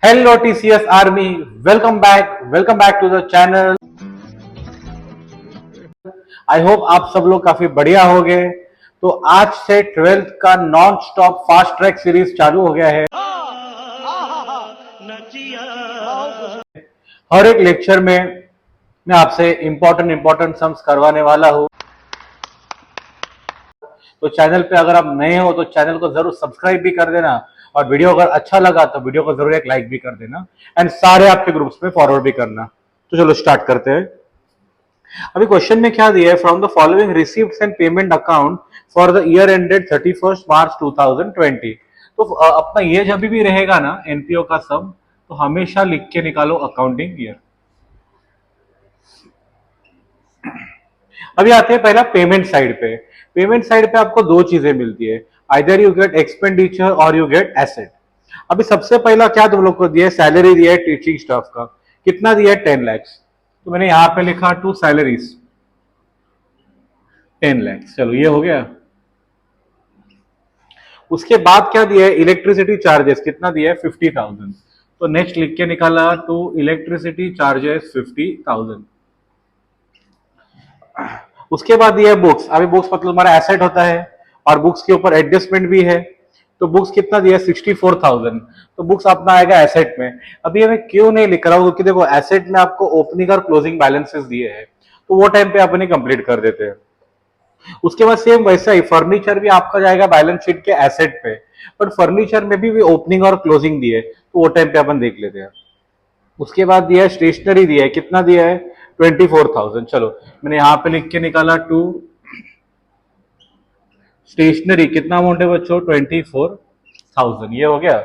Hello TCS Army, welcome back to the channel. I hope आप सब लोग काफी बढ़िया हो गए। तो आज से 12th का non stop fast track series चालू हो गया है। हर एक लेक्चर में मैं आपसे इंपॉर्टेंट सम्स करवाने वाला हूँ। तो चैनल पे अगर आप नए हो तो चैनल को जरूर सब्सक्राइब भी कर देना, और वीडियो अगर अच्छा लगा तो वीडियो को जरूर एक लाइक भी कर देना, एंड सारे आपके ग्रुप्स में फॉरवर्ड भी करना। तो चलो स्टार्ट करते हैं। अभी क्वेश्चन में क्या दिया है, from the following receipts and payment account for the year ended 31 March 2020। तो अपना ये जब भी रहेगा ना एनपीओ का सम, तो हमेशा लिख के निकालो अकाउंटिंग ईयर। अभी आते हैं पहला पेमेंट साइड पे। पेमेंट साइड पे आपको दो चीजें मिलती है, आइदर यू गेट एक्सपेंडिचर और यू गेट एसेट। अभी सबसे पहला क्या तुम लोग को दिया है, सैलरी दिया है टीचिंग स्टाफ का। कितना दिया है, 10 lakhs। तो मैंने यहां पे लिखा टू सैलरीज 10 lakhs। चलो ये हो गया। उसके बाद क्या दिया है, इलेक्ट्रिसिटी चार्जेस कितना दिया है, 50,000। तो नेक्स्ट लिख के निकाला टू इलेक्ट्रिसिटी चार्जेस 50,000। उसके बाद दिया है बुक्स। अभी बुक्स मतलब हमारा एसेट होता है, और बुक्स के ऊपर एडजस्टमेंट भी है। तो बुक्स कितना दिया है, 64,000। तो बुक्स अपना आएगा एसेट में। अभी मैं क्यों नहीं लिख रहा हूँ, क्योंकि देखो एसेट में आपको ओपनिंग और क्लोजिंग बैलेंसेस दिए हैं, तो वो टाइम पे अपने कंप्लीट कर देते हैं। उसके बाद सेम वैसा ही फर्नीचर भी आपका जाएगा बैलेंस शीट के एसेट पे, बट फर्नीचर में भी ओपनिंग और क्लोजिंग दिए, तो वो टाइम पे अपन देख लेते हैं। उसके बाद दिया है स्टेशनरी दिया है, कितना दिया है, 24,000। चलो मैंने यहां पे लिख के निकाला टू स्टेशनरी कितना अमाउंट है बच्चों, 24,000। ये हो गया।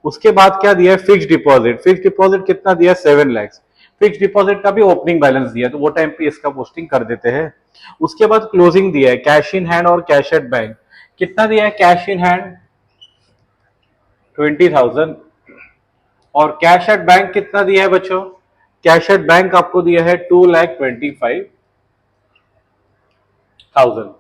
उसके बाद क्या दिया है, फिक्स डिपॉजिट। फिक्स डिपॉजिट कितना दिया, 7 lakhs। फिक्स डिपॉजिट का भी ओपनिंग बैलेंस दिया, तो वो टाइम पे इसका पोस्टिंग कर देते हैं। उसके बाद क्लोजिंग दिया है कैश इन हैंड और कैश एट बैंक। कितना दिया है, कैश इन हैंड 20,000, और कैश एट बैंक कितना दिया है बच्चों, कैश एट बैंक आपको दिया है 2,25,000।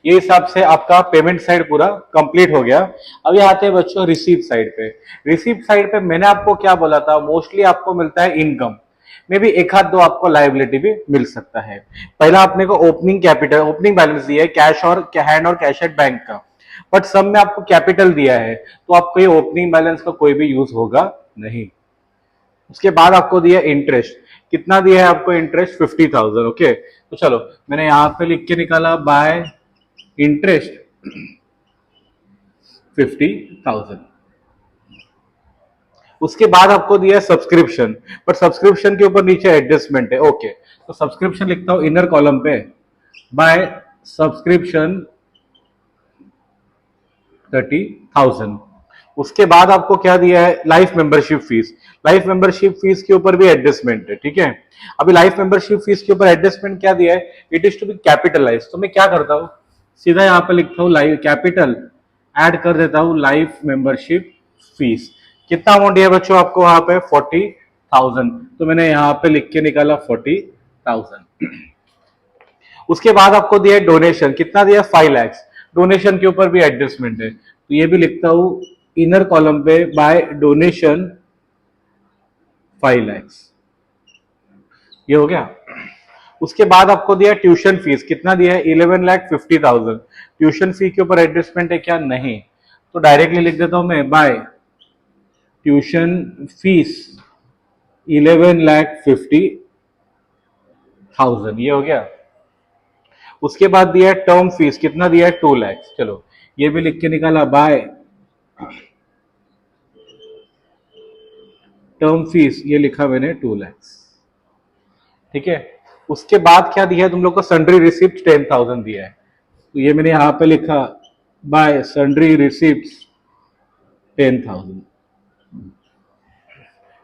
ये हिसाब से आपका पेमेंट साइड पूरा कंप्लीट हो गया। अभी आते हैं बच्चों रिसीप्ट साइड पे। रिसीप्ट साइड पे मैंने आपको क्या बोला था, मोस्टली आपको मिलता है इनकम में भी एक हाथ दो आपको लायबिलिटी भी मिल सकता है। पहला अपने को ओपनिंग कैपिटल ओपनिंग बैलेंस दिया है कैश और हैंड और कैश एट बैंक का, बट सब में आपको कैपिटल दिया है, तो आपको ये ओपनिंग बैलेंस का कोई भी यूज होगा नहीं। उसके बाद आपको दिया इंटरेस्ट। कितना दिया है आपको इंटरेस्ट, 50,000। ओके, तो चलो मैंने यहां पे लिख के निकाला बाय इंटरेस्ट 50,000। उसके बाद आपको दिया है सब्सक्रिप्शन, पर सब्सक्रिप्शन के ऊपर नीचे एडजस्टमेंट है। ओके, तो सब्सक्रिप्शन लिखता हूं इनर कॉलम पे, बाय सब्सक्रिप्शन 30,000। उसके बाद आपको क्या दिया है, life membership fees. Life membership fees के ऊपर भी एडजस्टमेंट है, ठीक है। अभी लाइफ मेंबरशिप फीस के ऊपर एडजस्टमेंट क्या दिया है, it is to be capitalize. तो मैं क्या करता हूं, सीधा यहां पे लिखता हूं लाइफ कैपिटल, ऐड कर देता हूं लाइफ मेंबरशिप फीस। कितना अमाउंट है बच्चों आपको वहां पे, 40,000। तो मैंने यहां पे लिख के निकाला 40,000। उसके बाद आपको दिया है डोनेशन। कितना दिया, 5 lakhs। डोनेशन के ऊपर भी एडजस्टमेंट है, तो ये भी लिखता हूं इनर कॉलम पे, बाय डोनेशन 5 lakhs। ये हो गया। उसके बाद आपको दिया ट्यूशन फीस। कितना दिया है, 11,50,000। ट्यूशन फी के ऊपर एडजस्टमेंट है क्या, नहीं। तो डायरेक्टली लिख देता हूं मैं, बाय ट्यूशन फीस 11,50,000। ये हो गया। उसके बाद दिया है टर्म फीस। कितना दिया है, 2 lakhs। चलो ये भी लिख के निकाला, बाय टर्म फीस, ये लिखा मैंने 2 lakhs। ठीक है। उसके बाद क्या दिया है तुम लोग को, सन्ड्री रिसिप्ट 10,000 दिया है, तो ये मैंने यहां पे लिखा, बाय सन्ड्री रिसिप्ट 10,000।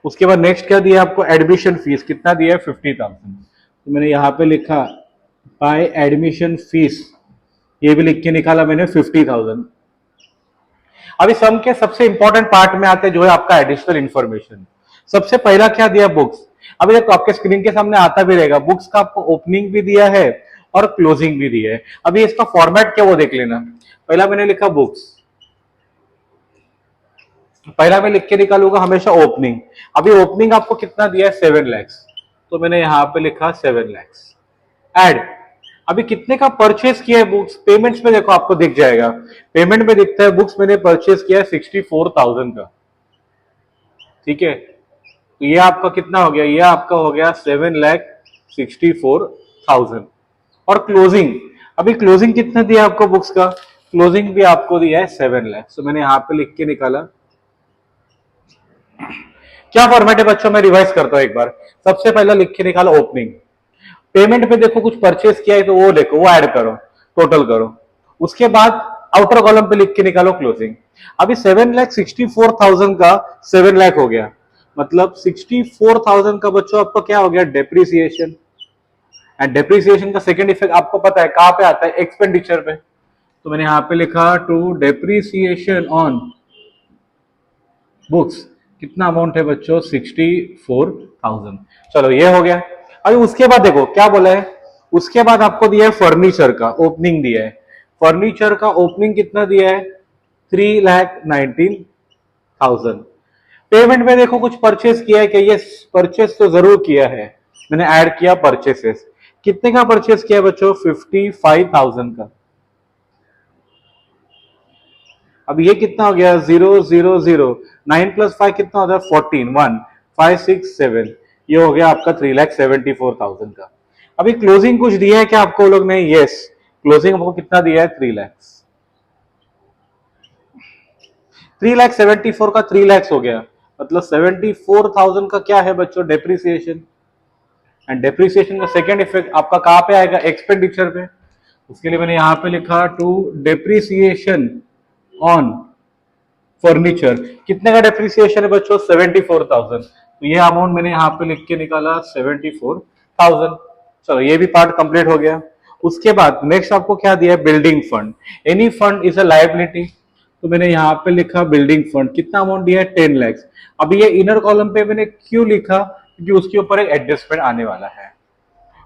उसके बाद नेक्स्ट क्या दिया आपको, एडमिशन फीस। कितना दिया है, 50,000। तो मैंने यहां पे लिखा, बाय एडमिशन फीस, ये भी लिख के निकाला मैंने 50,000। अभी सम के सबसे इंपॉर्टेंट पार्ट में आते हैं, जो है आपका एडिशनल इंफॉर्मेशन। सबसे पहला क्या दिया, बुक्स। अभी देखो आपके स्क्रीन के सामने आता भी रहेगा, बुक्स का आपको ओपनिंग भी दिया है और क्लोजिंग भी दिया है। अभी इसका फॉर्मेट क्या वो देख लेना। पहला मैंने लिखा बुक्स, पहला मैं लिख के निकालूंगा हमेशा ओपनिंग। अभी ओपनिंग आपको कितना दिया है 7 lakhs, तो मैंने यहाँ पे लिखा 7 lakhs एड। अभी कितने का परचेस किया है बुक्स, पेमेंट्स में देखो आपको दिख जाएगा, पेमेंट में दिखता है बुक्स मैंने परचेस किया है 64,000 का, ठीक है। तो ये आपका कितना हो गया, ये आपका हो गया 7,64,000। और क्लोजिंग, अभी क्लोजिंग कितना दिया आपको बुक्स का, क्लोजिंग भी आपको दिया है 7 lakhs, तो मैंने यहाँ पे लिख के निकाला। क्या फॉर्मेट है बच्चों, मैं रिवाइज करता हूं एक बार। सबसे पहला लिख के निकाला ओपनिंग, पेमेंट पे देखो कुछ परचेस किया है तो वो देखो, वो ऐड करो, टोटल करो। उसके बाद आउटर कॉलम पे लिख के निकालो क्लोजिंग। अभी 7,64,000 का 7 लाख हो गया, मतलब 64,000 का बच्चों आपको क्या हो गया, डेप्रिसिएशन। एंड डेप्रिसिएशन का सेकंड इफेक्ट आपको पता है कहां पे आता है, एक्सपेंडिचर पे। तो मैंने यहां पे लिखा टू डेप्रिसिएशन ऑन बुक्स, कितना अमाउंट है बच्चों, 64,000। चलो ये हो गया। अभी उसके बाद देखो क्या बोला है, उसके बाद आपको दिया है फर्नीचर का ओपनिंग दिया है। फर्नीचर का ओपनिंग कितना दिया है, 3,19,000। पेमेंट में देखो कुछ परचेस किया है क्या, ये परचेस तो जरूर किया है, मैंने ऐड किया परचेसेस। कितने का परचेस किया बच्चों, 55,000 का। अब ये कितना हो गया, 0,0,0, 9 + 5 कितना होता है, 14, 1, 5, 6, 7, ये हो गया आपका 3,74,000 का। अभी क्लोजिंग कुछ दिया है क्या आपको लोग ने, यस, क्लोजिंग आपको कितना दिया है, 3 lakhs। 3,74,000 का 3 lakhs हो गया, मतलब 74,000 का क्या है बच्चों, डेप्रिसिएशन। एंड डेप्रिसिएशन का सेकेंड इफेक्ट आपका कहां पे आएगा, एक्सपेंडिचर पे। उसके लिए मैंने यहां पे लिखा टू डेप्रिसिएशन ऑन फर्नीचर, कितने का डेप्रिसिएशन है बच्चों, 74,000। तो ये अमाउंट मैंने यहाँ पे लिख के निकाला 74,000। चलो ये भी पार्ट कंप्लीट हो गया। उसके बाद नेक्स्ट आपको क्या दिया है, building fund. Any fund is a liability, तो मैंने यहाँ पे लिखा बिल्डिंग फंड, कितना अमाउंट दिया है, 10 lakhs। अभी ये इनर कॉलम पे मैंने क्यों लिखा, क्योंकि उसके ऊपर एक एडजस्टमेंट आने वाला है।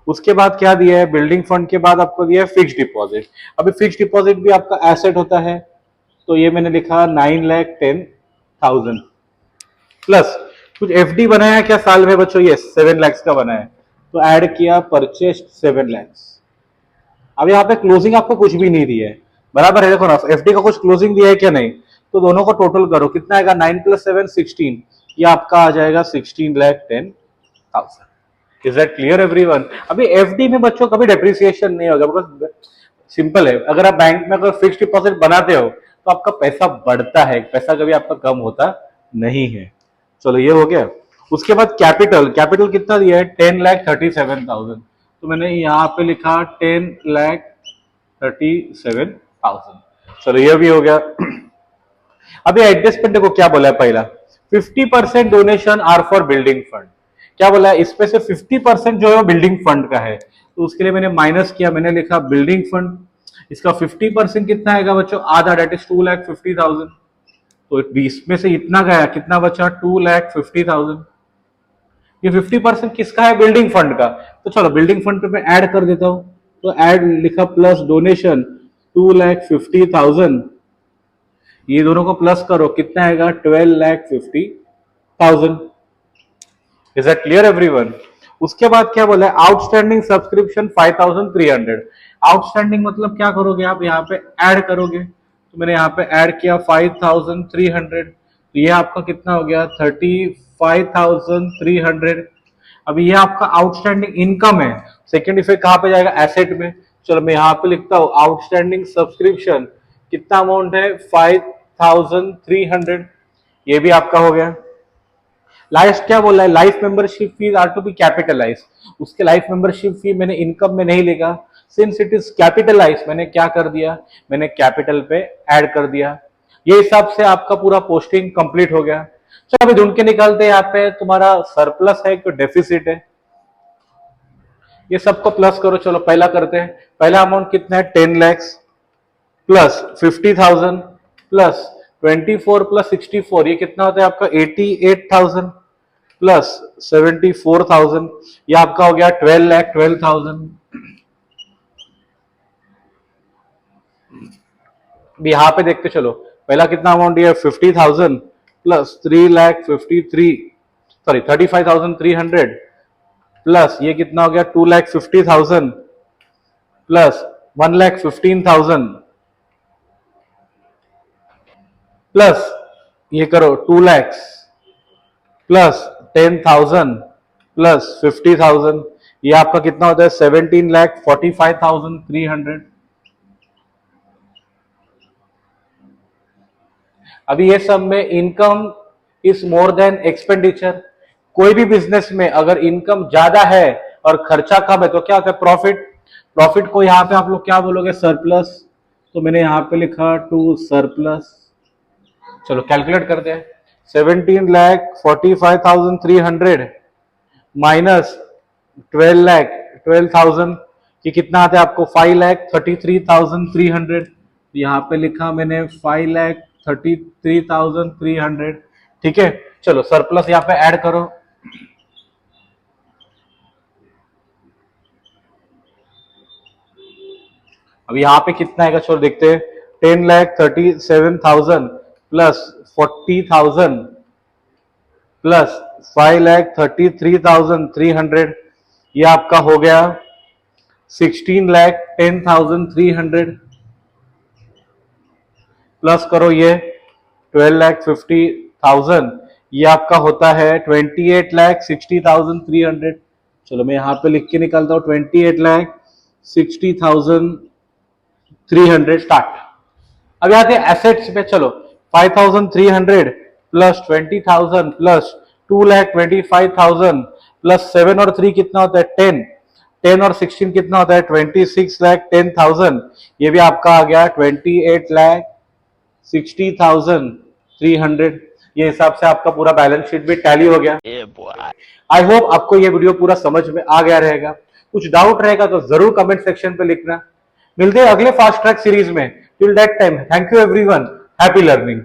उसके बाद क्या दिया है, बिल्डिंग फंड के बाद आपको दिया है फिक्स डिपॉजिट। अभी फिक्स डिपॉजिट भी आपका एसेट होता है, तो ये मैंने लिखा 9,10,000 प्लस कुछ एफडी बनाया क्या साल में बच्चों, ये 7 lakhs का बनाया, तो ऐड किया परचेज 7 lakhs। अब यहाँ पे क्लोजिंग आपको कुछ भी नहीं दिया है, बराबर है, देखो ना एफडी का कुछ क्लोजिंग दिया है क्या, नहीं। तो दोनों को टोटल करो कितना आएगा, 9 + 7, 16, ये आपका आ जाएगा 16,10,000। Is that clear everyone. अभी एफडी में बच्चों कभी डेप्रिसिएशन नहीं होगा, बिकॉज सिंपल है, अगर आप बैंक में अगर फिक्स डिपॉजिट बनाते हो तो आपका पैसा बढ़ता है, पैसा कभी आपका कम होता नहीं है। चलो ये हो गया। उसके बाद कैपिटल, कैपिटल कितना दिया है, 10,37,000, तो मैंने यहाँ पे लिखा 10,37,000। चलो ये भी हो गया। अभी एडजस्टमेंट देखो क्या बोला है, पहला 50% donation are for building fund, क्या बोला है, इसमें से 50% जो है वो बिल्डिंग फंड का है, तो उसके लिए मैंने माइनस किया, मैंने लिखा बिल्डिंग फंड। इसका 50% कितना आएगा बच्चों, आधा, डेट इज 2,50,000। तो 20 में से इतना गया, कितना बचा, 2,50,000। ये 50% किसका है, बिल्डिंग फंड का। तो चलो बिल्डिंग फंड पे मैं ऐड कर देता हूं, तो ऐड लिखा प्लस डोनेशन 2,50,000, ये दोनों को प्लस करो कितना आएगा, 12,50,000। Is that clear everyone. उसके बाद क्या बोला है, आउटस्टैंडिंग सब्सक्रिप्शन 5,300। आउटस्टैंडिंग मतलब क्या करोगे आप, यहाँ पे ऐड करोगे, तो मैंने यहाँ पे ऐड किया 5,300, तो ये आपका कितना हो गया, 35,300। अभी ये आपका आउटस्टैंडिंग इनकम है, सेकेंड इफेक्ट कहां पे जाएगा, एसेट में। चलो मैं यहाँ पे लिखता हूँ आउटस्टैंडिंग सब्सक्रिप्शन, कितना अमाउंट है, 5,300, ये भी आपका हो गया। लास्ट क्या बोला है, life membership fees are to be capitalize. उसके लाइफ मेंबरशिप फी मैंने इनकम में नहीं लेगा, सिंस इट इज कैपिटलाइज, मैंने क्या कर दिया, मैंने कैपिटल पे ऐड कर दिया। ये हिसाब से आपका पूरा पोस्टिंग कंप्लीट हो गया। चलो अभी ढूंढ के निकालते हैं, यहाँ पे तुम्हारा सरप्लस है कि डेफिसिट है, ये सबको प्लस करो। चलो पहला करते हैं, पहला अमाउंट कितना है, 10 lakhs प्लस 50,000 प्लस 24 प्लस 64, ये कितना होता है आपका, 88,000 प्लस 74,000, ये आपका हो गया 12,12,000। यहाँ पे देखते चलो, पहला कितना अमाउंट दिया है, 50,000 प्लस 3,53 सॉरी 35,300 प्लस ये कितना हो गया 2,50,000 प्लस 1,15,000 प्लस ये करो 2 lakhs प्लस 10,000 प्लस 50,000 ये आपका कितना होता है 17,45,300। अभी ये सब में income is more than expenditure. कोई भी बिजनेस में अगर इनकम ज्यादा है और खर्चा कम है तो क्या होता है प्रॉफिट। प्रॉफिट को यहां पे आप लोग क्या बोलोगे सरप्लस। तो मैंने यहां पे लिखा टू सरप्लस। चलो कैलकुलेट करते हैं 17,45,300 माइनस 12,000 कि कितना आता है आपको 5,33,300। यहाँ पे लिखा मैंने 5,33,300। ठीक है चलो सरप्लस यहाँ पे ऐड करो। अब यहाँ पे कितना आएगा चलो देखते हैं 10,37,000 प्लस 40,000 प्लस 5,33,300 ये आपका हो गया 16,10,300 प्लस करो ये 12,50,000 ये आपका होता है 28,60,300। चलो मैं यहाँ पे लिख के निकालता हूँ 28,60,300 स्टार्ट। अब यहाँ थे एसेट्स पे चलो 5,300 प्लस 20,000 प्लस 2,25,000 प्लस 7 और 3 कितना होता है 10 10 और 16 कितना होता है 26,10,000 ये भी आपका आ गया 28,60,300। ये हिसाब से आपका पूरा बैलेंस शीट भी टैली हो गया। आई होप आपको ये वीडियो पूरा समझ में आ गया रहेगा। कुछ डाउट रहेगा तो जरूर कमेंट सेक्शन पे लिखना। मिलते हैं अगले फास्ट ट्रैक सीरीज में। Till that time thank you everyone, happy learning.